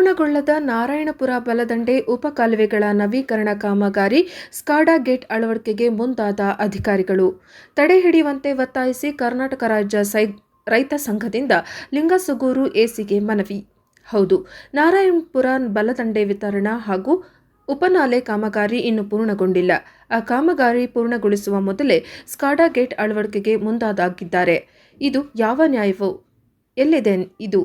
ಪೂರ್ಣಗೊಳ್ಳದ ನಾರಾಯಣಪುರ ಬಲದಂಡೆ ಉಪಕಾಲುವೆಗಳ ನವೀಕರಣ ಕಾಮಗಾರಿ SCADA gate ಅಳವಡಿಕೆಗೆ ಮುಂದಾದ ಅಧಿಕಾರಿಗಳು. ತಡೆ ಹಿಡಿಯುವಂತೆ ಒತ್ತಾಯಿಸಿ ಕರ್ನಾಟಕ ರಾಜ್ಯ ರೈತ ಸಂಘದಿಂದ ಲಿಂಗಸುಗೂರು ಎಸಿಗೆ ಮನವಿ. ಹೌದು, ನಾರಾಯಣಪುರ ಬಲದಂಡೆ ವಿತರಣಾ ಹಾಗೂ ಉಪನಾಲೆ ಕಾಮಗಾರಿ ಇನ್ನೂ ಪೂರ್ಣಗೊಂಡಿಲ್ಲ. ಆ ಕಾಮಗಾರಿ ಪೂರ್ಣಗೊಳಿಸುವ ಮೊದಲೇ ಸ್ಕಾಡಾ ಗೇಟ್ ಅಳವಡಿಕೆಗೆ ಮುಂದಾಗಿದ್ದಾರೆ. ಇದು ಯಾವ ನ್ಯಾಯವೋ? ಎಲ್ಲಿದೆ ಇದು?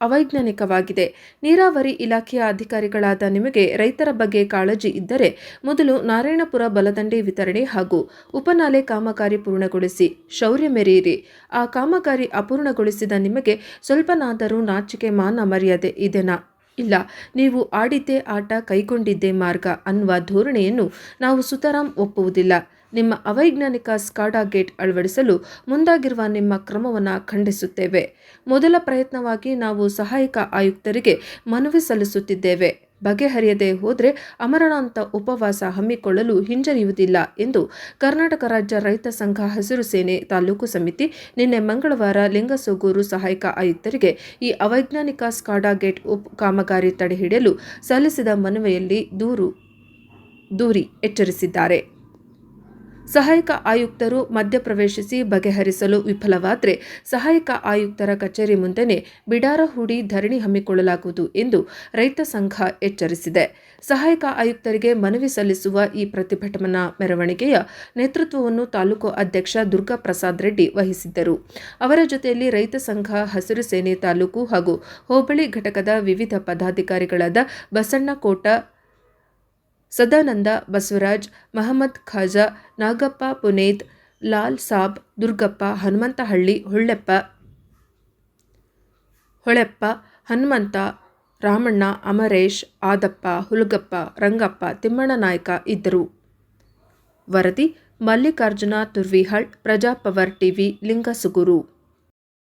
ಅವೈಜ್ಞಾನಿಕವಾಗಿದೆ. ನೀರಾವರಿ ಇಲಾಖೆಯ ಅಧಿಕಾರಿಗಳಾದ ನಿಮಗೆ ರೈತರ ಬಗ್ಗೆ ಕಾಳಜಿ ಇದ್ದರೆ ಮೊದಲು ನಾರಾಯಣಪುರ ಬಲದಂಡೆ ವಿತರಣೆ ಹಾಗೂ ಉಪನಾಲೆ ಕಾಮಗಾರಿ ಪೂರ್ಣಗೊಳಿಸಿ ಶೌರ್ಯ ಮೆರೆಯಿರಿ. ಆ ಕಾಮಗಾರಿ ಅಪೂರ್ಣಗೊಳಿಸಿದ ನಿಮಗೆ ಸ್ವಲ್ಪನಾದರೂ ನಾಚಿಕೆ ಮಾನ ಮರ್ಯಾದೆ ಇದೆನಾ? ಇಲ್ಲ, ನೀವು ಆಡಿದ್ದೇ ಆಟ, ಕೈಗೊಂಡಿದ್ದೇ ಮಾರ್ಗ ಅನ್ನುವ ಧೋರಣೆಯನ್ನು ನಾವು ಸುತರಾಂ ಒಪ್ಪುವುದಿಲ್ಲ. ನಿಮ್ಮ ಅವೈಜ್ಞಾನಿಕ ಸ್ಕಾಡಾ ಗೇಟ್ ಅಳವಡಿಸಲು ಮುಂದಾಗಿರುವ ನಿಮ್ಮ ಕ್ರಮವನ್ನು ಖಂಡಿಸುತ್ತೇವೆ. ಮೊದಲ ಪ್ರಯತ್ನವಾಗಿ ನಾವು ಸಹಾಯಕ ಆಯುಕ್ತರಿಗೆ ಮನವಿ ಸಲ್ಲಿಸುತ್ತಿದ್ದೇವೆ. ಬಗೆಹರಿಯದೆ ಹೋದರೆ ಅಮರಣಾಂತ ಉಪವಾಸ ಹಮ್ಮಿಕೊಳ್ಳಲು ಹಿಂಜರಿಯುವುದಿಲ್ಲ ಎಂದು ಕರ್ನಾಟಕ ರಾಜ್ಯ ರೈತ ಸಂಘ ಹಸಿರು ಸೇನೆ ತಾಲೂಕು ಸಮಿತಿ ನಿನ್ನೆ ಮಂಗಳವಾರ ಲಿಂಗಸುಗೂರು ಸಹಾಯಕ ಆಯುಕ್ತರಿಗೆ ಈ ಅವೈಜ್ಞಾನಿಕ ಸ್ಕಾಡಾ ಗೇಟ್ ಕಾಮಗಾರಿ ತಡೆಹಿಡಿಯಲು ಸಲ್ಲಿಸಿದ ಮನವಿಯಲ್ಲಿ ದೂರಿ ಎಚ್ಚರಿಸಿದ್ದಾರೆ. ಸಹಾಯಕ ಆಯುಕ್ತರು ಮಧ್ಯಪ್ರವೇಶಿಸಿ ಬಗೆಹರಿಸಲು ವಿಫಲವಾದರೆ ಸಹಾಯಕ ಆಯುಕ್ತರ ಕಚೇರಿ ಮುಂದೆನೇ ಬಿಡಾರ ಹೂಡಿ ಧರಣಿ ಹಮ್ಮಿಕೊಳ್ಳಲಾಗುವುದು ಎಂದು ರೈತ ಸಂಘ ಎಚ್ಚರಿಸಿದೆ. ಸಹಾಯಕ ಆಯುಕ್ತರಿಗೆ ಮನವಿ ಸಲ್ಲಿಸುವ ಈ ಪ್ರತಿಭಟನಾ ಮೆರವಣಿಗೆಯ ನೇತೃತ್ವವನ್ನು ತಾಲೂಕು ಅಧ್ಯಕ್ಷ ದುರ್ಗಾ ಪ್ರಸಾದ್ ರೆಡ್ಡಿ ವಹಿಸಿದ್ದರು. ಅವರ ಜೊತೆಯಲ್ಲಿ ರೈತ ಸಂಘ ಹಸಿರು ಸೇನೆ ತಾಲೂಕು ಹಾಗೂ ಹೋಬಳಿ ಘಟಕದ ವಿವಿಧ ಪದಾಧಿಕಾರಿಗಳಾದ ಬಸಣ್ಣ ಕೋಟ, ಸದಾನಂದ, ಬಸವರಾಜ್, ಮಹಮ್ಮದ್ ಖಾಜಾ, ನಾಗಪ್ಪ, ಪುನೇತ್, ಲಾಲ್ ಸಾಬ್, ದುರ್ಗಪ್ಪ, ಹನುಮಂತಹಳ್ಳಿ, ಹೊಳೆಪ್ಪ, ಹನುಮಂತ, ರಾಮಣ್ಣ, ಅಮರೇಶ್, ಆದಪ್ಪ, ಹುಲಗಪ್ಪ, ರಂಗಪ್ಪ, ತಿಮ್ಮಣ್ಣ ನಾಯ್ಕ ಇದ್ದರು. ವರದಿ ಮಲ್ಲಿಕಾರ್ಜುನ ತುರ್ವಿಹಾಳ್, ಪ್ರಜಾಪವರ್ ಟಿವಿ, ಲಿಂಗಸುಗೂರು.